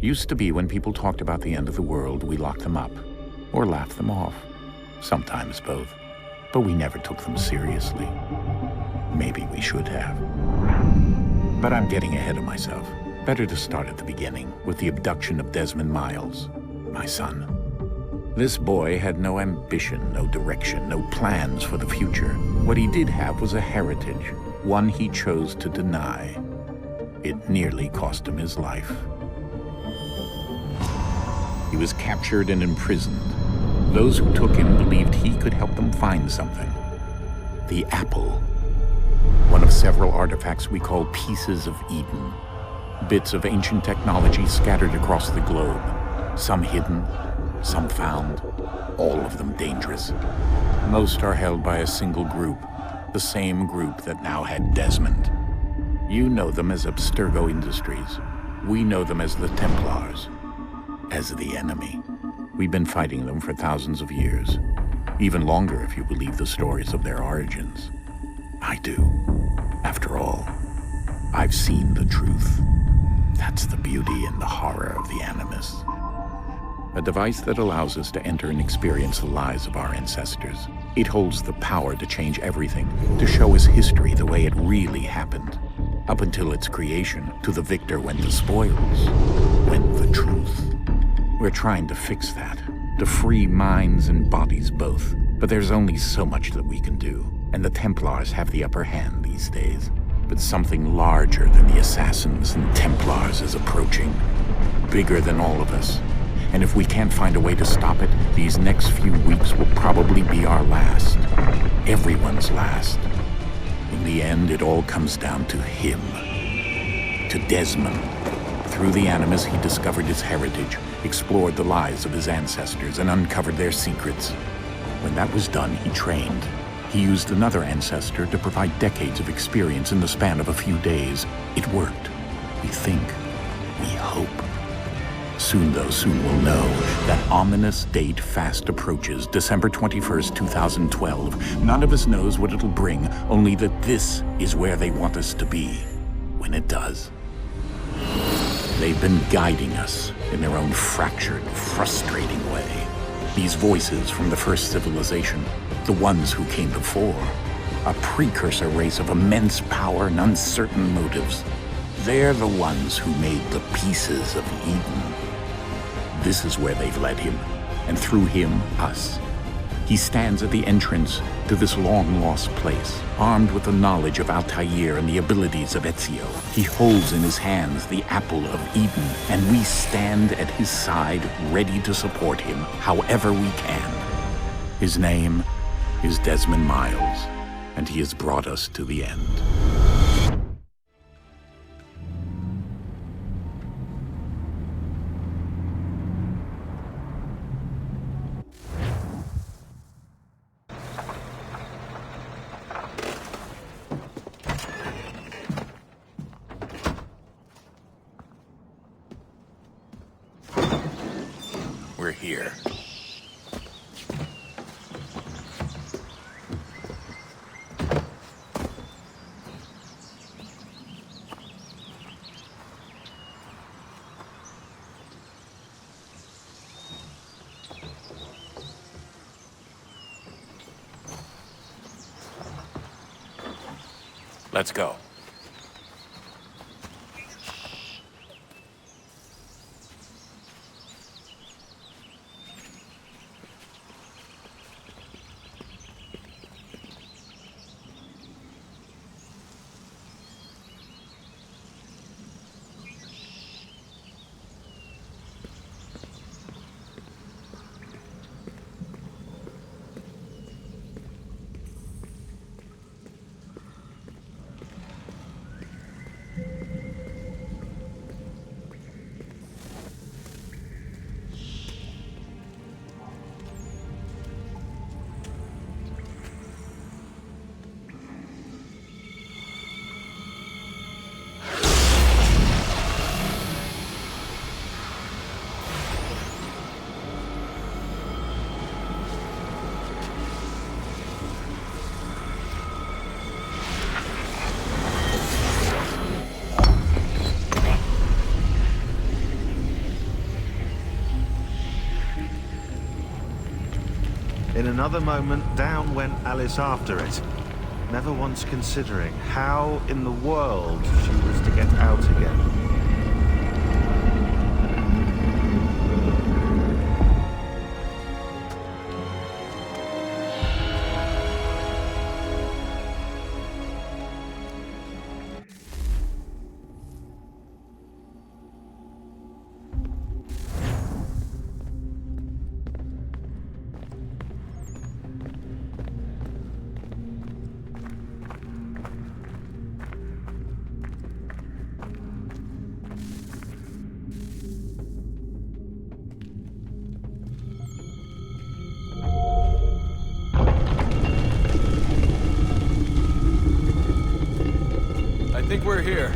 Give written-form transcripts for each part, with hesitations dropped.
Used to be when people talked about the end of the world, we locked them up, or laughed them off. Sometimes both. But we never took them seriously. Maybe we should have. But I'm getting ahead of myself. Better to start at the beginning, with the abduction of Desmond Miles, my son. This boy had no ambition, no direction, no plans for the future. What he did have was a heritage, one he chose to deny. It nearly cost him his life. He was captured and imprisoned. Those who took him believed he could help them find something. The apple. One of several artifacts we call pieces of Eden. Bits of ancient technology scattered across the globe. Some hidden, some found, all of them dangerous. Most are held by a single group, the same group that now had Desmond. You know them as Abstergo Industries. We know them as the Templars. As the enemy. We've been fighting them for thousands of years. Even longer if you believe the stories of their origins. I do. After all, I've seen the truth. That's the beauty and the horror of the Animus. A device that allows us to enter and experience the lives of our ancestors. It holds the power to change everything, to show us history the way it really happened. Up until its creation, to the victor went the spoils, went the truth. We're trying to fix that, to free minds and bodies both. But there's only so much that we can do, and the Templars have the upper hand these days. But something larger than the Assassins and Templars is approaching, bigger than all of us. And if we can't find a way to stop it, these next few weeks will probably be our last. Everyone's last. In the end, it all comes down to him. To Desmond. Through the Animus, he discovered his heritage, explored the lives of his ancestors, and uncovered their secrets. When that was done, he trained. He used another ancestor to provide decades of experience in the span of a few days. It worked. We think. We hope. Soon, though, soon we'll know. That ominous date fast approaches, December 21st, 2012. None of us knows what it'll bring, only that this is where they want us to be, when it does. They've been guiding us in their own fractured, frustrating way. These voices from the first civilization, the ones who came before, a precursor race of immense power and uncertain motives. They're the ones who made the pieces of Eden. This is where they've led him, and through him, us. He stands at the entrance to this long-lost place, armed with the knowledge of Altair and the abilities of Ezio. He holds in his hands the apple of Eden, and we stand at his side, ready to support him however we can. His name is Desmond Miles, and he has brought us to the end. We're here. Let's go. another moment, down went Alice after it, never once considering how in the world she was to get out again. I think we're here.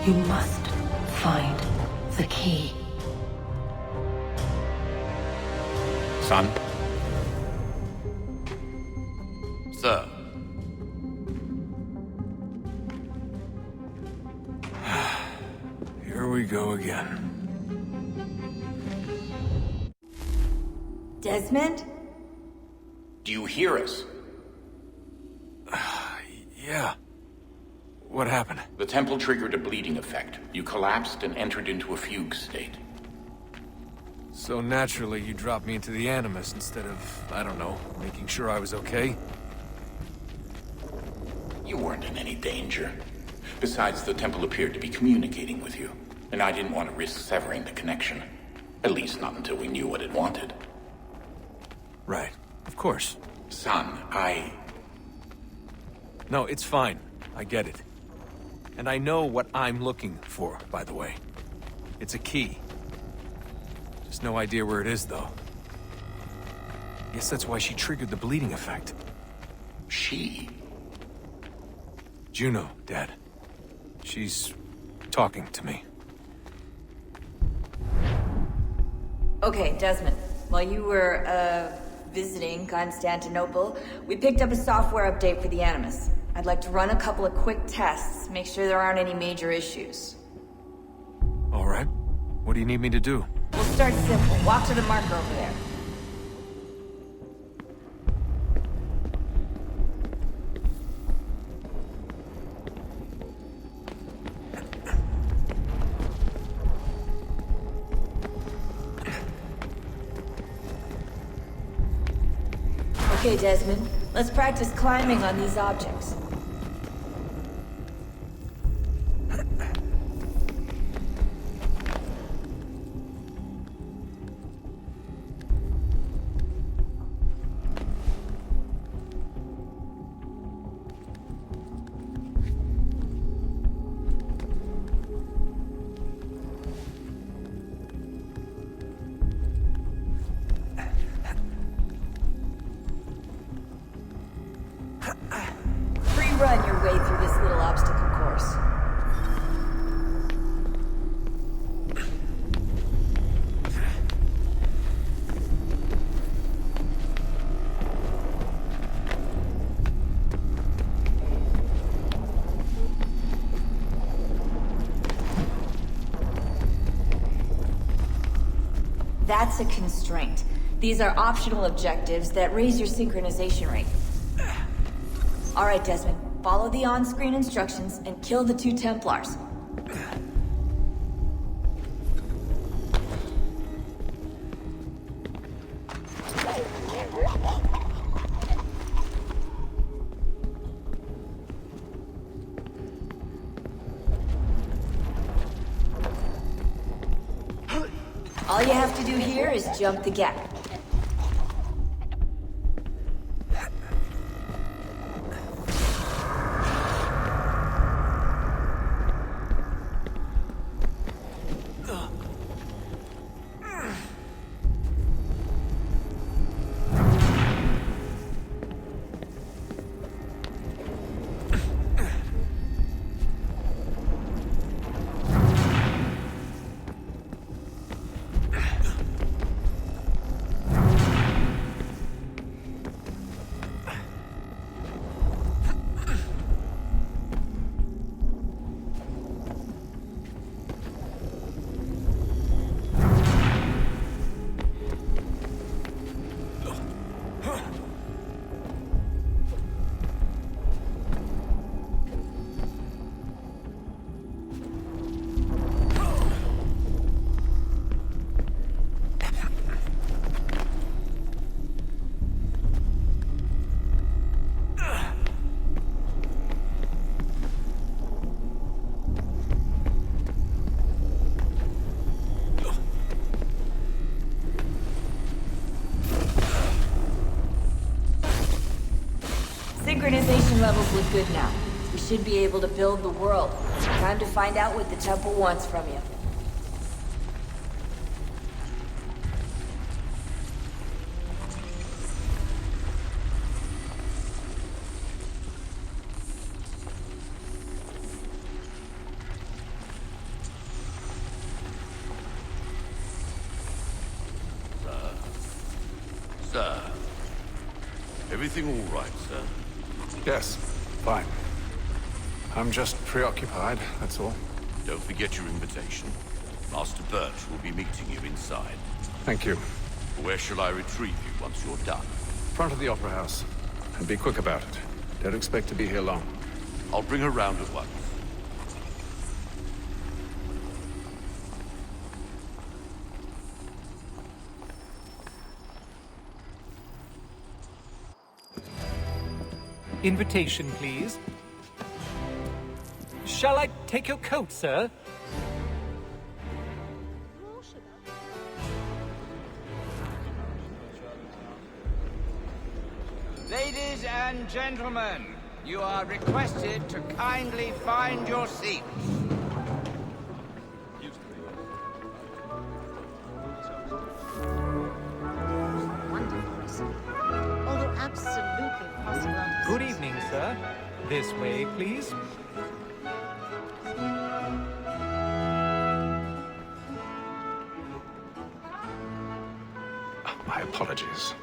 You must find the key. Son? Sir. Here we go again. Desmond? Do you hear us? Yeah. What happened? The temple triggered a bleeding effect. You collapsed and entered into a fugue state. So naturally, you dropped me into the Animus instead of, I don't know, making sure I was okay? You weren't in any danger. Besides, the temple appeared to be communicating with you, and I didn't want to risk severing the connection. At least not until we knew what it wanted. Right. Of course. Son, No, it's fine. I get it. And I know what I'm looking for, by the way. It's a key. Just no idea where it is, though. Guess that's why she triggered the bleeding effect. She? Juno, Dad. She's talking to me. Okay, Desmond. While you were, visiting Constantinople, we picked up a software update for the Animus. I'd like to run a couple of quick tests, make sure there aren't any major issues. All right. What do you need me to do? We'll start simple. Walk to the marker over there. Okay, Desmond. Let's practice climbing on these objects. That's a constraint. These are optional objectives that raise your synchronization rate. Alright, Desmond. Follow the on-screen instructions and kill the 2 Templars. All you have to do here is jump the gap. Synchronization levels look good now. We should be able to build the world. Time to find out what the temple wants from you. Sir. Everything all right, sir? Yes, fine. I'm just preoccupied, that's all. Don't forget your invitation. Master Birch will be meeting you inside. Thank you. Where shall I retrieve you once you're done? Front of the Opera House. And be quick about it. Don't expect to be here long. I'll bring her round at once. Invitation, please. Shall I take your coat, sir? Ladies and gentlemen, you are requested to kindly find your seats. Although absolutely possible. Good evening, sir. This way, please. My apologies.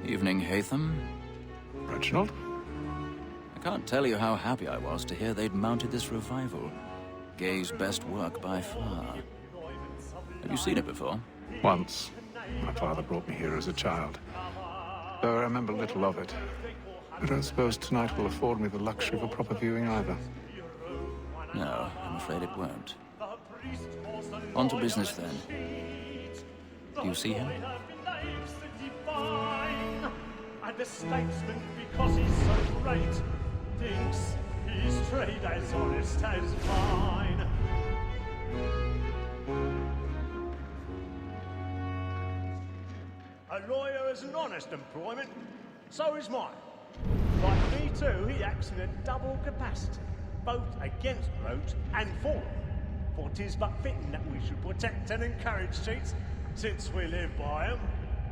Evening, Haytham. Reginald? I can't tell you how happy I was to hear they'd mounted this revival. Gay's best work by far. Have you seen it before? Once. My father brought me here as a child. Though I remember little of it. I don't suppose tonight will afford me the luxury of a proper viewing either. No, I'm afraid it won't. On to business, then. Do you see him? And the statesman, because he's so great, thinks his trade as honest as mine. A lawyer is an honest employment, so is mine. Like me too, he acts in a double capacity, both against roads and for them. For 'tis but fitting that we should protect and encourage cheats, since we live by 'em.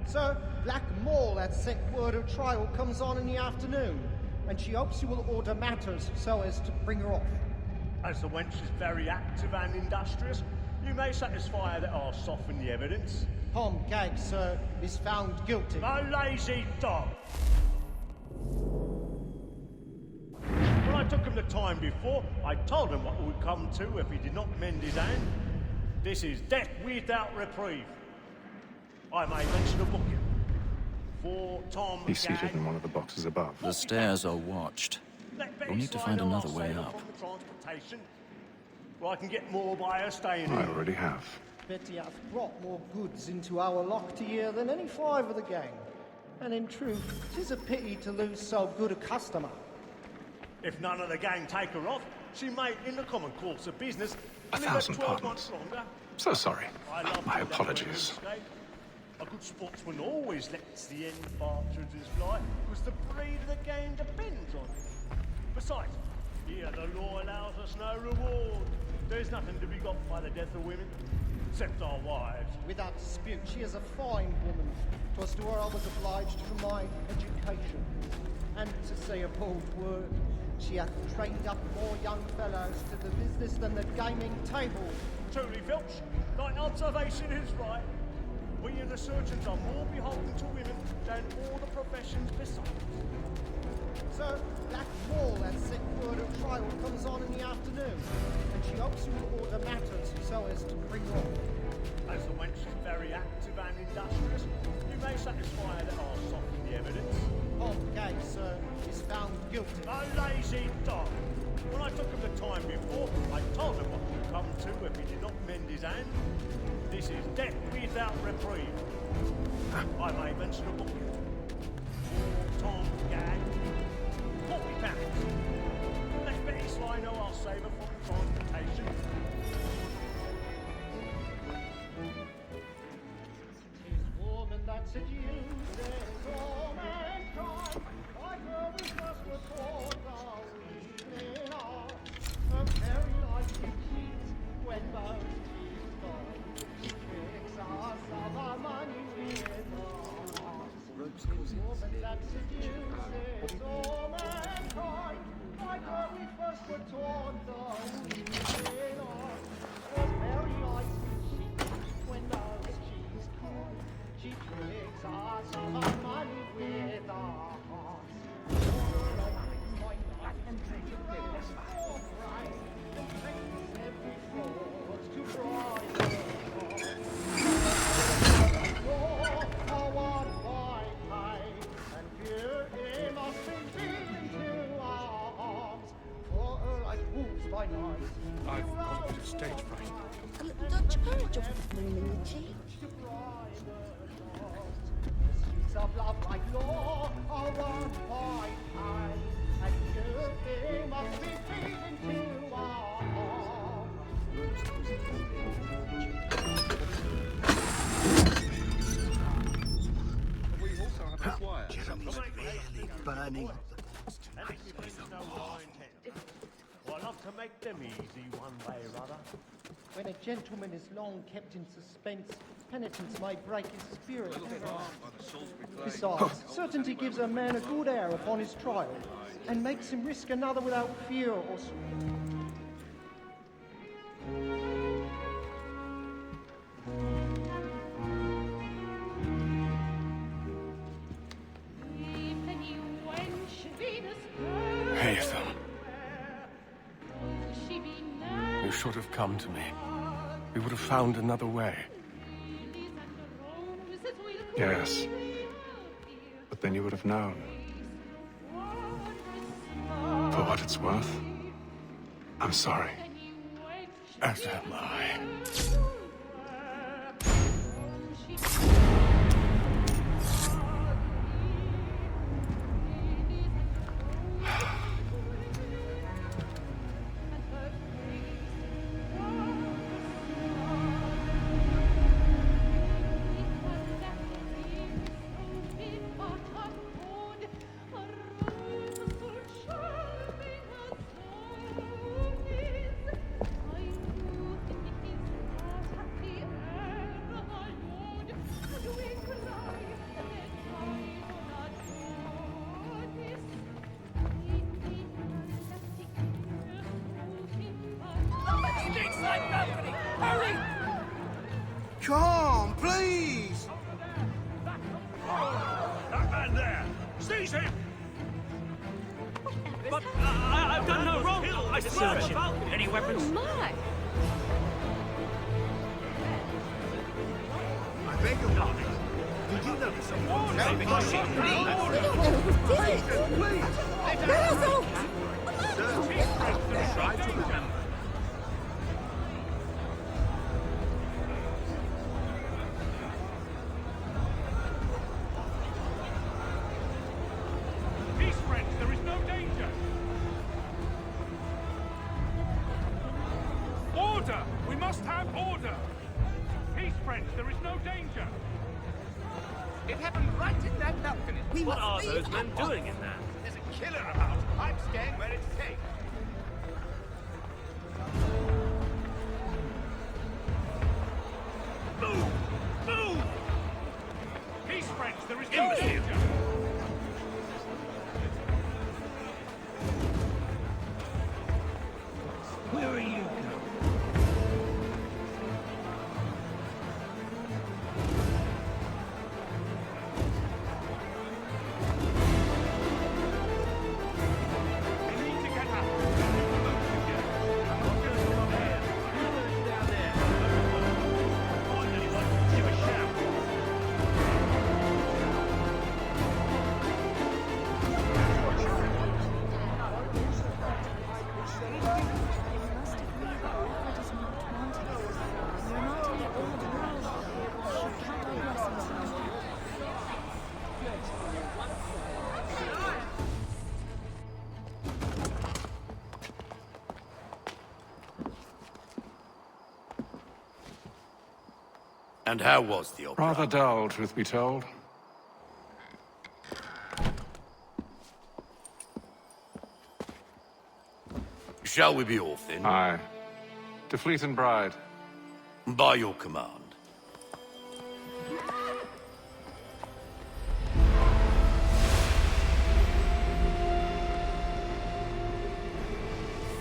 Sir, Black Mall had sent word her trial comes on in the afternoon, and she hopes you will order matters so as to bring her off. As the wench is very active and industrious, You may satisfy that I'll soften the evidence. Tom Gag, sir, is found guilty. A lazy dog! When I took him the time before, I told him what it would come to if he did not mend his hand. This is death without reprieve. I may mention a booking. For Tom He's seated in one of the boxes above. The stairs are watched. We'll need to find another way up. Well, I can get more by her staying I here. already have. Betty hath brought more goods into our lock to year than any 5 of the gang. And in truth, 'tis a pity to lose so good a customer. If none of the gang take her off, she may, in the common course of business, live 1,000 at 12 pardons. months longer. So sorry. I love My to let apologies. women escape. A good sportsman always lets the end partridges fly, because the breed of the game depends on it. Besides, here the law allows us no reward. There's nothing to be got by the death of women, except our wives. Without dispute, she is a fine woman. 'Twas to her I was obliged for my education. And to say a bold word, she hath trained up more young fellows to the business than the gaming table. Truly, Filch, thy observation is right. We and the surgeons are more beholden to women than all the professions besides. Sir, Black Wall has set word of trial comes on in the afternoon, and she hopes you will order matters so as to bring on. As the wench is very active and industrious, you may satisfy her that I'll soften the evidence. Tom Gay, sir, is found guilty. A lazy dog! When I took him the time before, I told him what would come to if he did not mend his hand. This is death without reprieve. I may mention a booking. Tom Gag, £40. Let Betty Sly know I'll save her from transportation. Tis woman that seduces all mankind, like her we first were taught the evening of. Her very life she cheats when most she's gone. She tricks us of our money with us. Tis woman that seduces all mankind, like her we first were taught the evening of. Her very life she cheats when most she's gone. She tricks us of our money with us. I've got a bit of stage fright. A little Dutch courage off the bloom in your cheek. Streets of love like law are won by time, and you must be feed into our arms. We also have a wire. Jerome's really burning. Well, I love to make them easy one way or other. When a gentleman is long kept in suspense, penitence may break his spirit. Besides, certainty gives a man a good air upon his trial, and makes him risk another without fear or Haytham. You should have come to me. We would have found another way. Yes. But then you would have known. For what it's worth, I'm sorry. As am I. Come, please! That man there! Seize him! But I've done no wrong. I swear to you. Any weapons? Oh my! I beg your pardon. Did you notice someone? Help us, please! Please! Let us out! Try to remember. Peace, friends, there is no danger. Order! We must have order! Peace, friends, there is no danger. It happened right in that balcony. What are those men doing in there? There's a killer about. I'm staying where it's safe. Move! Move! Peace, friends, there is no danger. Where are you going? We need to get out. I'm not going to come here. Whoever's down there. Find anyone, give a shout. And how was the opera? Rather dull, truth be told. Shall we be off then? Aye. To Fleet and Bride. By your command.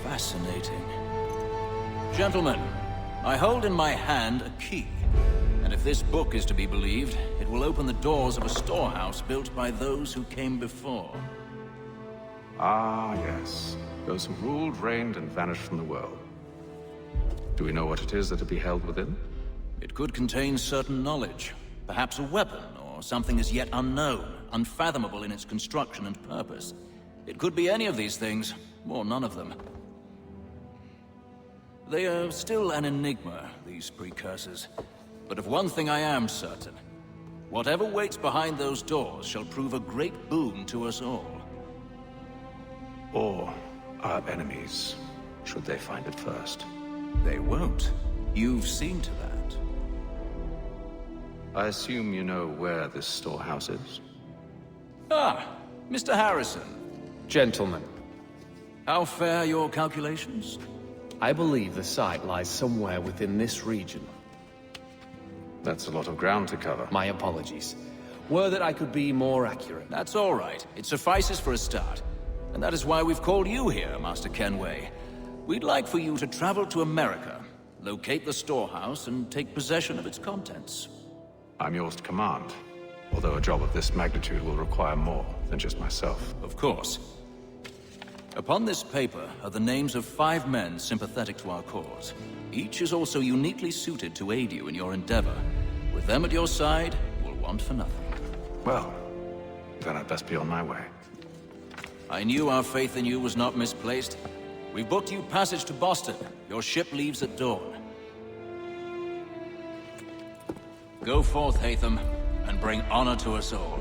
Fascinating. Gentlemen, I hold in my hand a key. And if this book is to be believed, it will open the doors of a storehouse built by those who came before. Ah, yes. Those who ruled, reigned, and vanished from the world. Do we know what it is that to be held within? It could contain certain knowledge. Perhaps a weapon, or something as yet unknown, unfathomable in its construction and purpose. It could be any of these things, or none of them. They are still an enigma, these precursors. But of one thing I am certain. Whatever waits behind those doors shall prove a great boon to us all. Or our enemies, should they find it first. They won't. You've seen to that. I assume you know where this storehouse is? Ah, Mr. Harrison. Gentlemen, How fare your calculations? I believe the site lies somewhere within this region. That's a lot of ground to cover. My apologies. Were that I could be more accurate. That's all right. It suffices for a start. And that is why we've called you here, Master Kenway. We'd like for you to travel to America, locate the storehouse, and take possession of its contents. I'm yours to command. Although a job of this magnitude will require more than just myself. Of course. Upon this paper are the names of 5 men sympathetic to our cause. Each is also uniquely suited to aid you in your endeavor. With them at your side, you'll want for nothing. Well, then I'd best be on my way. I knew our faith in you was not misplaced. We've booked you passage to Boston. Your ship leaves at dawn. Go forth, Hatham, and bring honor to us all.